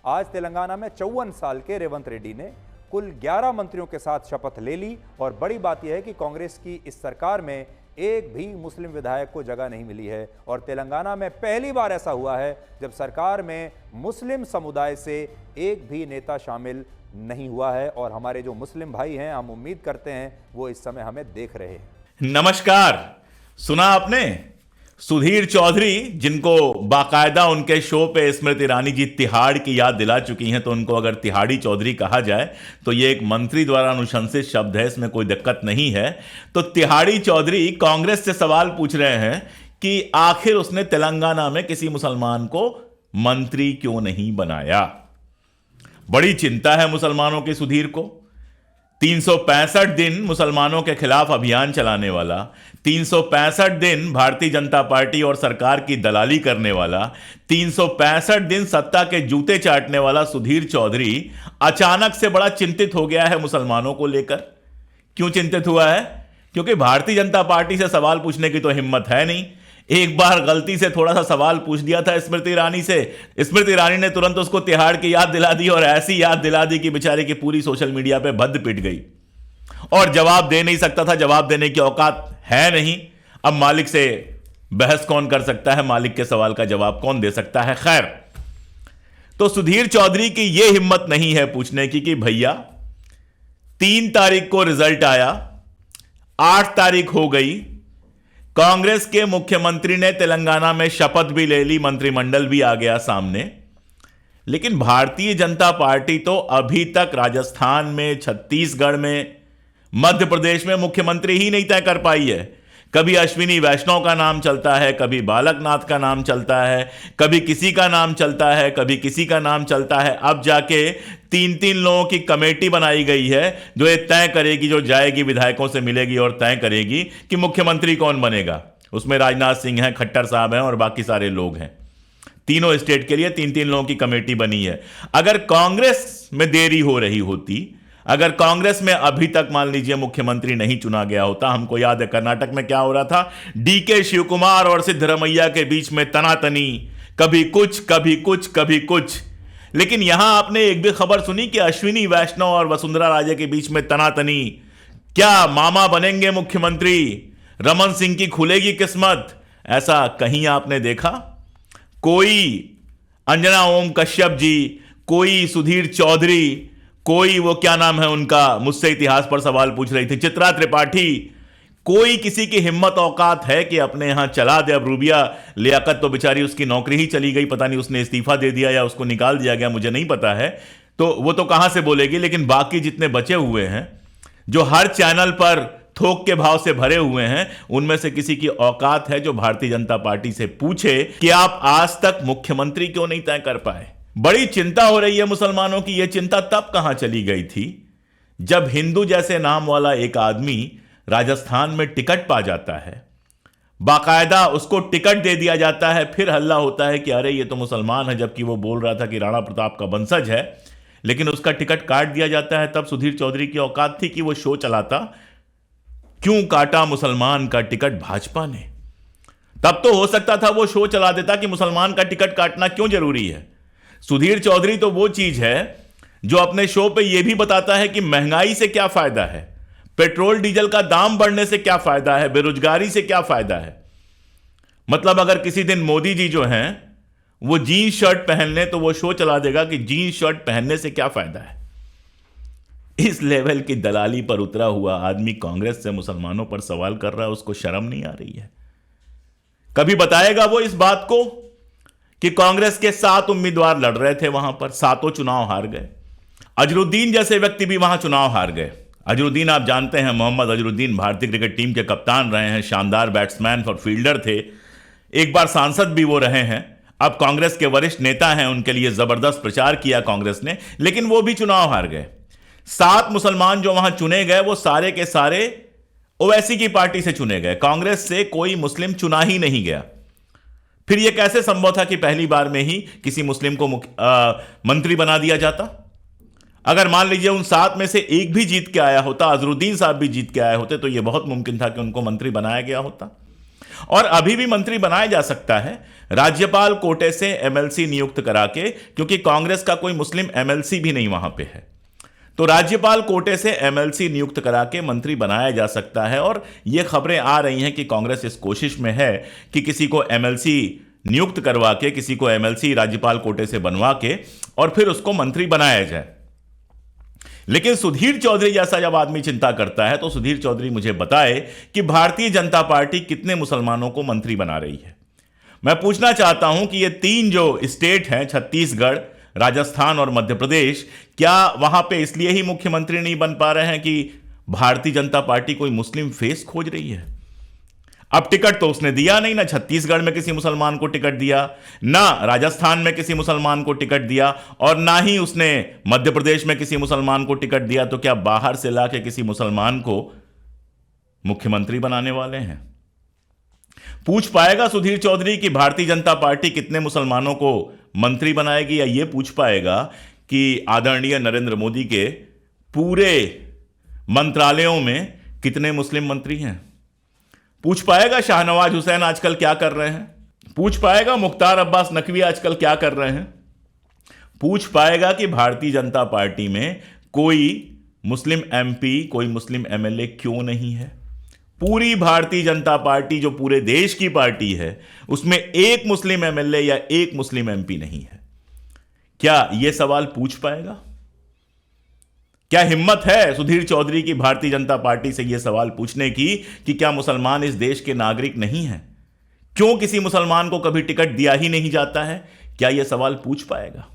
आज तेलंगाना में 54 साल के रेवंत रेड्डी ने कुल 11 मंत्रियों के साथ शपथ ले ली और बड़ी बात यह है कि कांग्रेस की इस सरकार में एक भी मुस्लिम विधायक को जगह नहीं मिली है और तेलंगाना में पहली बार ऐसा हुआ है जब सरकार में मुस्लिम समुदाय से एक भी नेता शामिल नहीं हुआ है और हमारे जो मुस्लिम भाई हैं, हम उम्मीद करते हैं वो इस समय हमें देख रहे हैं। नमस्कार। सुना आपने सुधीर चौधरी, जिनको बाकायदा उनके शो पे स्मृति ईरानी जी तिहाड़ की याद दिला चुकी हैं, तो उनको अगर तिहाड़ी चौधरी कहा जाए तो ये एक मंत्री द्वारा अनुशंसित शब्द है, इसमें कोई दिक्कत नहीं है। तो तिहाड़ी चौधरी कांग्रेस से सवाल पूछ रहे हैं कि आखिर उसने तेलंगाना में किसी मुसलमान को मंत्री क्यों नहीं बनाया। बड़ी चिंता है मुसलमानों के सुधीर को। 365 दिन मुसलमानों के खिलाफ अभियान चलाने वाला, 365 दिन भारतीय जनता पार्टी और सरकार की दलाली करने वाला, 365 दिन सत्ता के जूते चाटने वाला सुधीर चौधरी अचानक से बड़ा चिंतित हो गया है मुसलमानों को लेकर। क्यों चिंतित हुआ है? क्योंकि भारतीय जनता पार्टी से सवाल पूछने की तो हिम्मत है नहीं। एक बार गलती से थोड़ा सा सवाल पूछ दिया था स्मृति ईरानी से, स्मृति ईरानी ने तुरंत उसको तिहाड़ की याद दिला दी और ऐसी याद दिला दी कि बेचारे की पूरी सोशल मीडिया पे भद्द पिट गई और जवाब दे नहीं सकता था। जवाब देने की औकात है नहीं। अब मालिक से बहस कौन कर सकता है, मालिक के सवाल का जवाब कौन दे सकता है। खैर, तो सुधीर चौधरी की यह हिम्मत नहीं है पूछने की कि भैया 3 तारीख को रिजल्ट आया, 8 तारीख हो गई, कांग्रेस के मुख्यमंत्री ने तेलंगाना में शपथ भी ले ली, मंत्रिमंडल भी आ गया सामने, लेकिन भारतीय जनता पार्टी तो अभी तक राजस्थान में, छत्तीसगढ़ में, मध्य प्रदेश में मुख्यमंत्री ही नहीं तय कर पाई है। कभी अश्विनी वैष्णव का नाम चलता है, कभी बालकनाथ का नाम चलता है, कभी किसी का नाम चलता है, कभी किसी का नाम चलता है। अब जाके 3-3 लोगों की कमेटी बनाई गई है जो ये तय करेगी, जो जाएगी विधायकों से मिलेगी और तय करेगी कि मुख्यमंत्री कौन बनेगा। उसमें राजनाथ सिंह हैं, खट्टर साहब हैं और बाकी सारे लोग हैं। तीनों स्टेट के लिए 3-3 लोगों की कमेटी बनी है। अगर कांग्रेस में देरी हो रही होती, अगर कांग्रेस में अभी तक मान लीजिए मुख्यमंत्री नहीं चुना गया होता, हमको याद है कर्नाटक में क्या हो रहा था, डीके शिवकुमार और सिद्धरमैया के बीच में तनातनी, कभी कुछ कभी कुछ कभी कुछ। लेकिन यहां आपने एक भी खबर सुनी कि अश्विनी वैष्णव और वसुंधरा राजे के बीच में तनातनी? क्या मामा बनेंगे मुख्यमंत्री? रमन सिंह की खुलेगी किस्मत? ऐसा कहीं आपने देखा? कोई अंजना ओम कश्यप जी, कोई सुधीर चौधरी, कोई वो क्या नाम है उनका, मुझसे इतिहास पर सवाल पूछ रही थी, चित्रा त्रिपाठी, कोई किसी की हिम्मत औकात है कि अपने यहां चला दे? अब रूबिया लियाकत तो बेचारी उसकी नौकरी ही चली गई, पता नहीं उसने इस्तीफा दे दिया या उसको निकाल दिया गया, मुझे नहीं पता है, तो वो तो कहां से बोलेगी। लेकिन बाकी जितने बचे हुए हैं जो हर चैनल पर थोक के भाव से भरे हुए हैं, उनमें से किसी की औकात है जो भारतीय जनता पार्टी से पूछे कि आप आज तक मुख्यमंत्री क्यों नहीं तय कर पाए? बड़ी चिंता हो रही है मुसलमानों की। यह चिंता तब कहां चली गई थी जब हिंदू जैसे नाम वाला एक आदमी राजस्थान में टिकट पा जाता है, बाकायदा उसको टिकट दे दिया जाता है, फिर हल्ला होता है कि अरे ये तो मुसलमान है, जबकि वो बोल रहा था कि राणा प्रताप का वंशज है, लेकिन उसका टिकट काट दिया जाता है। तब सुधीर चौधरी की औकात थी कि वो शो चलाता, क्यों काटा मुसलमान का टिकट भाजपा ने। तब तो हो सकता था वो शो चला देता कि मुसलमान का टिकट काटना क्यों जरूरी है। सुधीर चौधरी तो वो चीज है जो अपने शो पे यह भी बताता है कि महंगाई से क्या फायदा है, पेट्रोल डीजल का दाम बढ़ने से क्या फायदा है, बेरोजगारी से क्या फायदा है। मतलब अगर किसी दिन मोदी जी जो हैं वो जीन्स शर्ट पहन लें तो वो शो चला देगा कि जीन्स शर्ट पहनने से क्या फायदा है। इस लेवल की दलाली पर उतरा हुआ आदमी कांग्रेस से मुसलमानों पर सवाल कर रहा है, उसको शर्म नहीं आ रही है? कभी बताएगा वो इस बात को कि कांग्रेस के 7 उम्मीदवार लड़ रहे थे वहां पर, 7 चुनाव हार गए। अजरुद्दीन जैसे व्यक्ति भी वहां चुनाव हार गए। अजरुद्दीन आप जानते हैं, मोहम्मद अजरुद्दीन भारतीय क्रिकेट टीम के कप्तान रहे हैं, शानदार बैट्समैन और फील्डर थे, एक बार सांसद भी वो रहे हैं, अब कांग्रेस के वरिष्ठ नेता हैं। उनके लिए जबरदस्त प्रचार किया कांग्रेस ने, लेकिन वो भी चुनाव हार गए। 7 मुसलमान जो वहां चुने गए वो सारे के सारे ओवैसी की पार्टी से चुने गए, कांग्रेस से कोई मुस्लिम चुना ही नहीं गया। फिर यह कैसे संभव था कि पहली बार में ही किसी मुस्लिम को मंत्री बना दिया जाता? अगर मान लीजिए उन 7 में से एक भी जीत के आया होता, अजरुद्दीन साहब भी जीत के आए होते, तो यह बहुत मुमकिन था कि उनको मंत्री बनाया गया होता। और अभी भी मंत्री बनाया जा सकता है राज्यपाल कोटे से एमएलसी नियुक्त करा के, क्योंकि कांग्रेस का कोई मुस्लिम एमएलसी भी नहीं वहां पे है। तो राज्यपाल कोटे से एमएलसी नियुक्त करा के मंत्री बनाया जा सकता है। और यह खबरें आ रही हैं कि कांग्रेस इस कोशिश में है कि किसी को एमएलसी नियुक्त करवा के, किसी को एमएलसी राज्यपाल कोटे से बनवा के और फिर उसको मंत्री बनाया जाए। लेकिन सुधीर चौधरी जैसा जब आदमी चिंता करता है तो सुधीर चौधरी मुझे बताए कि भारतीय जनता पार्टी कितने मुसलमानों को मंत्री बना रही है। मैं पूछना चाहता हूं कि ये 3 जो स्टेट हैं, छत्तीसगढ़, राजस्थान और मध्य प्रदेश, क्या वहां पे इसलिए ही मुख्यमंत्री नहीं बन पा रहे हैं कि भारतीय जनता पार्टी कोई मुस्लिम फेस खोज रही है? अब टिकट तो उसने दिया नहीं, ना छत्तीसगढ़ में किसी मुसलमान को टिकट दिया, ना राजस्थान में किसी मुसलमान को टिकट दिया, और ना ही उसने मध्य प्रदेश में किसी मुसलमान को टिकट दिया। तो क्या बाहर से लाके किसी मुसलमान को मुख्यमंत्री बनाने वाले हैं? पूछ पाएगा सुधीर चौधरी कि भारतीय जनता पार्टी कितने मुसलमानों को मंत्री बनाएगी, या यह पूछ पाएगा कि आदरणीय नरेंद्र मोदी के पूरे मंत्रालयों में कितने मुस्लिम मंत्री हैं? पूछ पाएगा शाहनवाज हुसैन आजकल क्या कर रहे हैं? पूछ पाएगा मुख्तार अब्बास नकवी आजकल क्या कर रहे हैं? पूछ पाएगा कि भारतीय जनता पार्टी में कोई मुस्लिम एमपी, कोई मुस्लिम एमएलए क्यों नहीं है? पूरी भारतीय जनता पार्टी जो पूरे देश की पार्टी है, उसमें एक मुस्लिम एमएलए या एक मुस्लिम एमपी नहीं है। क्या यह सवाल पूछ पाएगा? क्या हिम्मत है सुधीर चौधरी की भारतीय जनता पार्टी से यह सवाल पूछने की कि क्या मुसलमान इस देश के नागरिक नहीं हैं? क्यों किसी मुसलमान को कभी टिकट दिया ही नहीं जाता है? क्या यह सवाल पूछ पाएगा?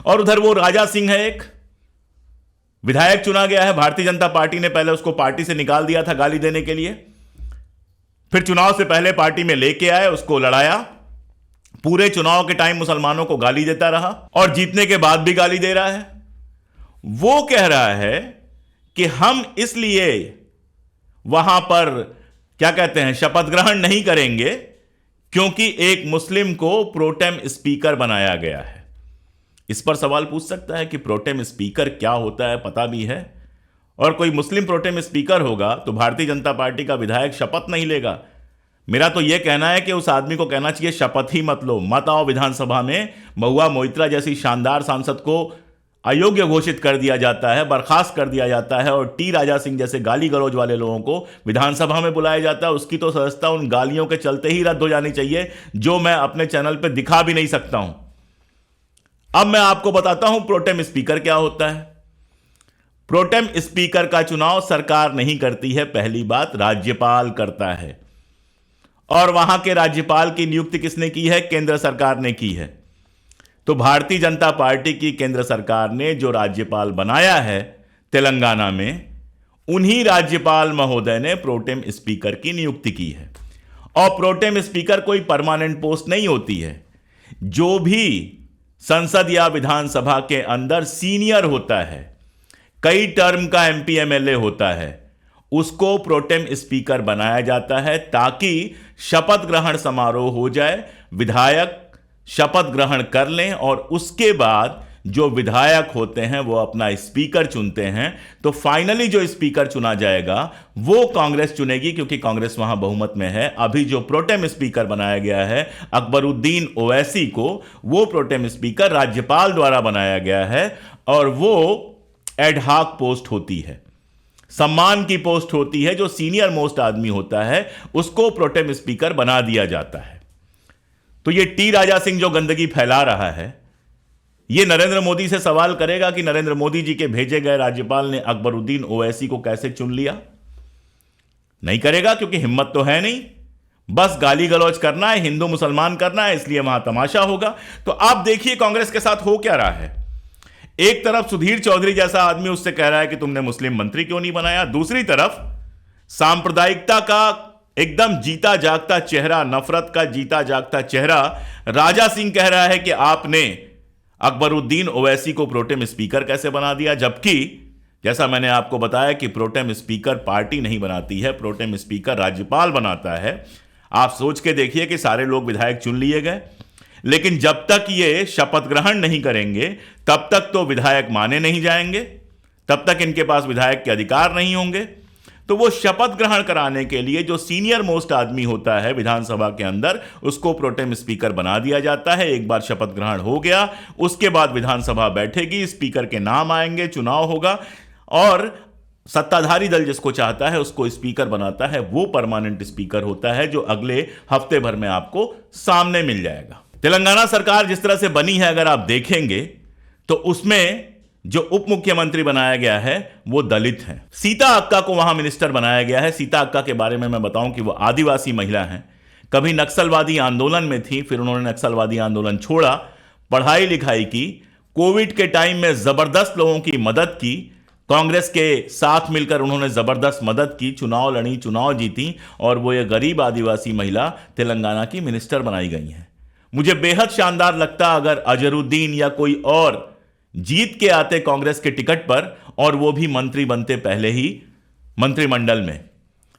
और उधर वो राजा सिंह है, एक विधायक चुना गया है, भारतीय जनता पार्टी ने पहले उसको पार्टी से निकाल दिया था गाली देने के लिए, फिर चुनाव से पहले पार्टी में लेके आए, उसको लड़ाया, पूरे चुनाव के टाइम मुसलमानों को गाली देता रहा और जीतने के बाद भी गाली दे रहा है। वो कह रहा है कि हम इसलिए वहां पर क्या कहते हैं, शपथ ग्रहण नहीं करेंगे क्योंकि एक मुस्लिम को प्रोटेम स्पीकर बनाया गया है। इस पर सवाल पूछ सकता है कि प्रोटेम स्पीकर क्या होता है, पता भी है? और कोई मुस्लिम प्रोटेम स्पीकर होगा तो भारतीय जनता पार्टी का विधायक शपथ नहीं लेगा। मेरा तो यह कहना है कि उस आदमी को कहना चाहिए शपथ ही मत लो, मत आओ विधानसभा में। महुआ मोइत्रा जैसी शानदार सांसद को अयोग्य घोषित कर दिया जाता है, बर्खास्त कर दिया जाता है, और टी राजा सिंह जैसे गाली गलौज वाले लोगों को विधानसभा में बुलाया जाता है। उसकी तो सदस्यता उन गालियों के चलते ही रद्द हो जानी चाहिए, जो मैं अपने चैनल पर दिखा भी नहीं सकता हूं। अब मैं आपको बताता हूं प्रोटेम स्पीकर क्या होता है। प्रोटेम स्पीकर का चुनाव सरकार नहीं करती है, पहली बात राज्यपाल करता है। और वहां के राज्यपाल की नियुक्ति किसने की है? केंद्र सरकार ने की है। तो भारतीय जनता पार्टी की केंद्र सरकार ने जो राज्यपाल बनाया है तेलंगाना में, उन्हीं राज्यपाल महोदय ने प्रोटेम स्पीकर की नियुक्ति की है। और प्रोटेम स्पीकर कोई परमानेंट पोस्ट नहीं होती है। जो भी संसद या विधानसभा के अंदर सीनियर होता है, कई टर्म का एमपी एमएलए होता है, उसको प्रोटेम स्पीकर बनाया जाता है ताकि शपथ ग्रहण समारोह हो जाए, विधायक शपथ ग्रहण कर लें और उसके बाद जो विधायक होते हैं वो अपना स्पीकर चुनते हैं। तो फाइनली जो स्पीकर चुना जाएगा वो कांग्रेस चुनेगी, क्योंकि कांग्रेस वहां बहुमत में है। अभी जो प्रोटेम स्पीकर बनाया गया है अकबरुद्दीन ओवैसी को, वो प्रोटेम स्पीकर राज्यपाल द्वारा बनाया गया है और वो एडहॉक पोस्ट होती है, सम्मान की पोस्ट होती है। जो सीनियर मोस्ट आदमी होता है उसको प्रोटेम स्पीकर बना दिया जाता है। तो ये टी राजा सिंह जो गंदगी फैला रहा है, ये नरेंद्र मोदी से सवाल करेगा कि नरेंद्र मोदी जी के भेजे गए राज्यपाल ने अकबरुद्दीन ओवैसी को कैसे चुन लिया? नहीं करेगा, क्योंकि हिम्मत तो है नहीं। बस गाली गलौज करना है, हिंदू मुसलमान करना है, इसलिए वहां तमाशा होगा। तो आप देखिए कांग्रेस के साथ हो क्या रहा है। एक तरफ सुधीर चौधरी जैसा आदमी उससे कह रहा है कि तुमने मुस्लिम मंत्री क्यों नहीं बनाया, दूसरी तरफ सांप्रदायिकता का एकदम जीता जागता चेहरा, नफरत का जीता जागता चेहरा राजा सिंह कह रहा है कि आपने अकबरुद्दीन ओवैसी को प्रोटेम स्पीकर कैसे बना दिया, जबकि जैसा मैंने आपको बताया कि प्रोटेम स्पीकर पार्टी नहीं बनाती है, प्रोटेम स्पीकर राज्यपाल बनाता है। आप सोच के देखिए कि सारे लोग विधायक चुन लिए गए, लेकिन जब तक ये शपथ ग्रहण नहीं करेंगे तब तक तो विधायक माने नहीं जाएंगे, तब तक इनके पास विधायक के अधिकार नहीं होंगे। तो वो शपथ ग्रहण कराने के लिए जो सीनियर मोस्ट आदमी होता है विधानसभा के अंदर, उसको प्रोटेम स्पीकर बना दिया जाता है। एक बार शपथ ग्रहण हो गया, उसके बाद विधानसभा बैठेगी, स्पीकर के नाम आएंगे, चुनाव होगा और सत्ताधारी दल जिसको चाहता है उसको स्पीकर बनाता है। वो परमानेंट स्पीकर होता है जो अगले हफ्ते भर में आपको सामने मिल जाएगा। तेलंगाना सरकार जिस तरह से बनी है, अगर आप देखेंगे तो उसमें जो उप मुख्यमंत्री बनाया गया है वो दलित हैं। सीता अक्का को वहां मिनिस्टर बनाया गया है। सीता अक्का के बारे में मैं बताऊं कि वो आदिवासी महिला हैं, कभी नक्सलवादी आंदोलन में थी, फिर उन्होंने नक्सलवादी आंदोलन छोड़ा, पढ़ाई लिखाई की, कोविड के टाइम में जबरदस्त लोगों की मदद की, कांग्रेस के साथ मिलकर उन्होंने जबरदस्त मदद की, चुनाव लड़ी, चुनाव जीती और वो ये गरीब आदिवासी महिला तेलंगाना की मिनिस्टर बनाई गई हैं। मुझे बेहद शानदार लगता अगर अजहरुद्दीन या कोई और जीत के आते कांग्रेस के टिकट पर और वो भी मंत्री बनते पहले ही मंत्रिमंडल में।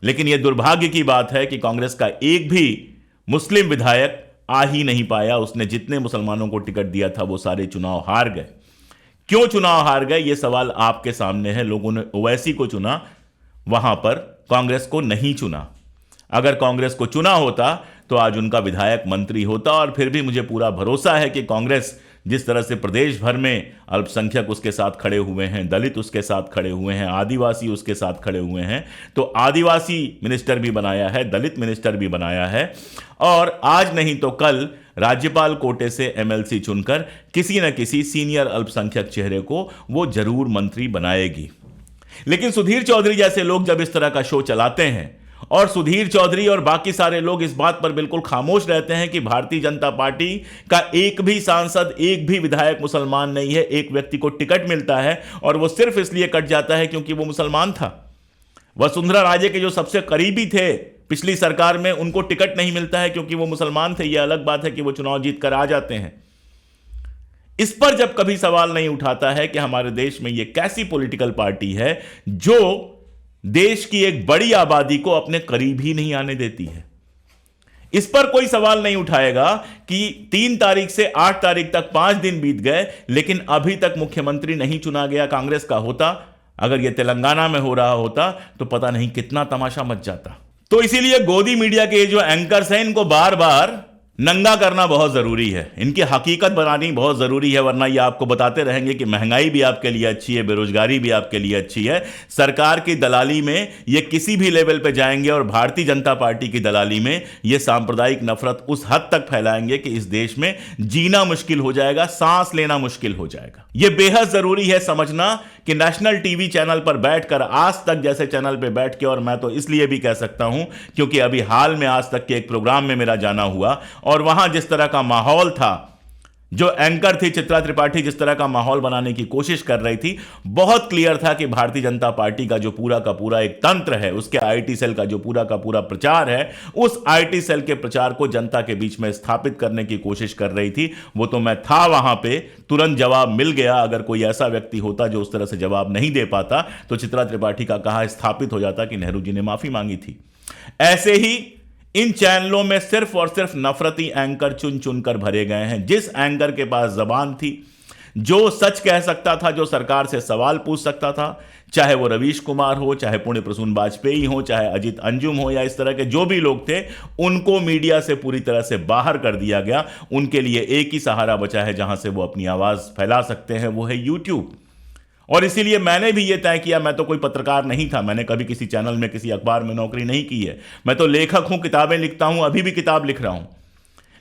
लेकिन यह दुर्भाग्य की बात है कि कांग्रेस का एक भी मुस्लिम विधायक आ ही नहीं पाया। उसने जितने मुसलमानों को टिकट दिया था वो सारे चुनाव हार गए। क्यों चुनाव हार गए, यह सवाल आपके सामने है। लोगों ने ओवैसी को चुना, वहां पर कांग्रेस को नहीं चुना। अगर कांग्रेस को चुना होता तो आज उनका विधायक मंत्री होता। और फिर भी मुझे पूरा भरोसा है कि कांग्रेस जिस तरह से प्रदेश भर में अल्पसंख्यक उसके साथ खड़े हुए हैं, दलित उसके साथ खड़े हुए हैं, आदिवासी उसके साथ खड़े हुए हैं, तो आदिवासी मिनिस्टर भी बनाया है, दलित मिनिस्टर भी बनाया है और आज नहीं तो कल राज्यपाल कोटे से एमएलसी चुनकर किसी न किसी सीनियर अल्पसंख्यक चेहरे को वो जरूर मंत्री बनाएगी। लेकिन सुधीर चौधरी जैसे लोग जब इस तरह का शो चलाते हैं और सुधीर चौधरी और बाकी सारे लोग इस बात पर बिल्कुल खामोश रहते हैं कि भारतीय जनता पार्टी का एक भी सांसद, एक भी विधायक मुसलमान नहीं है, एक व्यक्ति को टिकट मिलता है और वो सिर्फ इसलिए कट जाता है क्योंकि वो मुसलमान था। वसुंधरा राजे के जो सबसे करीबी थे पिछली सरकार में, उनको टिकट नहीं मिलता है क्योंकि वो मुसलमान थे। यह अलग बात है कि वो चुनाव जीत कर आ जाते हैं। इस पर जब कभी सवाल नहीं उठाता है कि हमारे देश में यह कैसी पॉलिटिकल पार्टी है जो देश की एक बड़ी आबादी को अपने करीब ही नहीं आने देती है। इस पर कोई सवाल नहीं उठाएगा कि 3 तारीख से 8 तारीख तक 5 दिन बीत गए लेकिन अभी तक मुख्यमंत्री नहीं चुना गया। कांग्रेस का होता, अगर यह तेलंगाना में हो रहा होता तो पता नहीं कितना तमाशा मच जाता। तो इसीलिए गोदी मीडिया के जो एंकर्स हैं इनको बार बार नंगा करना बहुत जरूरी है, इनकी हकीकत बनानी बहुत जरूरी है, वरना ये आपको बताते रहेंगे कि महंगाई भी आपके लिए अच्छी है, बेरोजगारी भी आपके लिए अच्छी है। सरकार की दलाली में ये किसी भी लेवल पे जाएंगे और भारतीय जनता पार्टी की दलाली में ये सांप्रदायिक नफरत उस हद तक फैलाएंगे कि इस देश में जीना मुश्किल हो जाएगा, सांस लेना मुश्किल हो जाएगा। यह बेहद जरूरी है समझना कि नेशनल टीवी चैनल पर बैठकर, आज तक जैसे चैनल पर बैठ के, और मैं तो इसलिए भी कह सकता हूं क्योंकि अभी हाल में आज तक के एक प्रोग्राम में मेरा जाना हुआ और वहां जिस तरह का माहौल था, जो एंकर थी चित्रा त्रिपाठी जिस तरह का माहौल बनाने की कोशिश कर रही थी, बहुत क्लियर था कि भारतीय जनता पार्टी का जो पूरा का पूरा एक तंत्र है, उसके आईटी सेल का जो पूरा का पूरा प्रचार है, उस आईटी सेल के प्रचार को जनता के बीच में स्थापित करने की कोशिश कर रही थी। वो तो मैं था वहां पे, तुरंत जवाब मिल गया। अगर कोई ऐसा व्यक्ति होता जो उस तरह से जवाब नहीं दे पाता तो चित्रा त्रिपाठी का कहा स्थापित हो जाता कि नेहरू जी ने माफी मांगी थी। ऐसे ही इन चैनलों में सिर्फ और सिर्फ नफरती एंकर चुन चुनकर भरे गए हैं। जिस एंकर के पास जबान थी, जो सच कह सकता था, जो सरकार से सवाल पूछ सकता था, चाहे वो रवीश कुमार हो, चाहे पुण्य प्रसून वाजपेयी हो, चाहे अजित अंजुम हो या इस तरह के जो भी लोग थे, उनको मीडिया से पूरी तरह से बाहर कर दिया गया। उनके लिए एक ही सहारा बचा है जहां से वो अपनी आवाज फैला सकते हैं, वो है यूट्यूब। और इसीलिए मैंने भी यह तय किया, मैं तो कोई पत्रकार नहीं था, मैंने कभी किसी चैनल में, किसी अखबार में नौकरी नहीं की है, मैं तो लेखक हूं, किताबें लिखता हूं, अभी भी किताब लिख रहा हूं।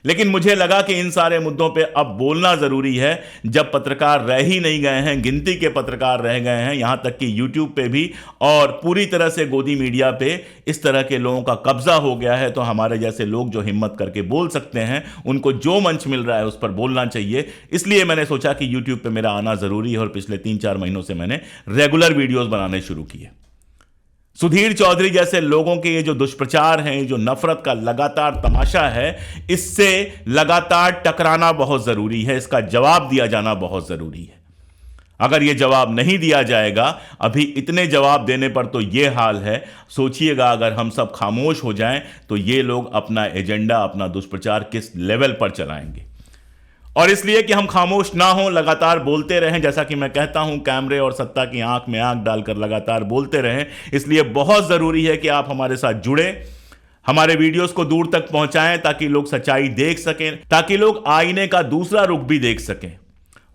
लेकिन मुझे लगा कि इन सारे मुद्दों पे अब बोलना जरूरी है, जब पत्रकार रह ही नहीं गए हैं, गिनती के पत्रकार रह गए हैं, यहां तक कि यूट्यूब पे भी और पूरी तरह से गोदी मीडिया पे इस तरह के लोगों का कब्जा हो गया है। तो हमारे जैसे लोग जो हिम्मत करके बोल सकते हैं, उनको जो मंच मिल रहा है उस पर बोलना चाहिए। इसलिए मैंने सोचा कि यूट्यूब पे मेरा आना जरूरी है और पिछले 3-4 महीनों से मैंने रेगुलर वीडियोज बनाने शुरू किए। सुधीर चौधरी जैसे लोगों के ये जो दुष्प्रचार हैं, जो नफरत का लगातार तमाशा है, इससे लगातार टकराना बहुत जरूरी है, इसका जवाब दिया जाना बहुत जरूरी है। अगर ये जवाब नहीं दिया जाएगा, अभी इतने जवाब देने पर तो ये हाल है, सोचिएगा अगर हम सब खामोश हो जाएं तो ये लोग अपना एजेंडा, अपना दुष्प्रचार किस लेवल पर चलाएंगे। और इसलिए कि हम खामोश ना हो, लगातार बोलते रहें, जैसा कि मैं कहता हूं, कैमरे और सत्ता की आंख में आंख डालकर लगातार बोलते रहें। इसलिए बहुत जरूरी है कि आप हमारे साथ जुड़े, हमारे वीडियोस को दूर तक पहुंचाएं ताकि लोग सच्चाई देख सकें, ताकि लोग आईने का दूसरा रुख भी देख सकें।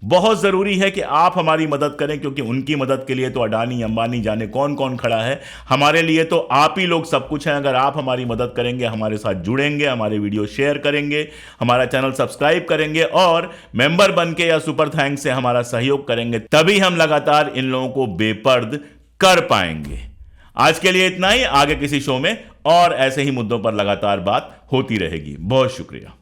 बहुत जरूरी है कि आप हमारी मदद करें, क्योंकि उनकी मदद के लिए तो अडानी अंबानी जाने कौन कौन खड़ा है, हमारे लिए तो आप ही लोग सब कुछ हैं। अगर आप हमारी मदद करेंगे, हमारे साथ जुड़ेंगे, हमारे वीडियो शेयर करेंगे, हमारा चैनल सब्सक्राइब करेंगे और मेंबर बन के या सुपर थैंक्स से हमारा सहयोग करेंगे, तभी हम लगातार इन लोगों को बेपर्द कर पाएंगे। आज के लिए इतना ही। आगे किसी शो में और ऐसे ही मुद्दों पर लगातार बात होती रहेगी। बहुत शुक्रिया।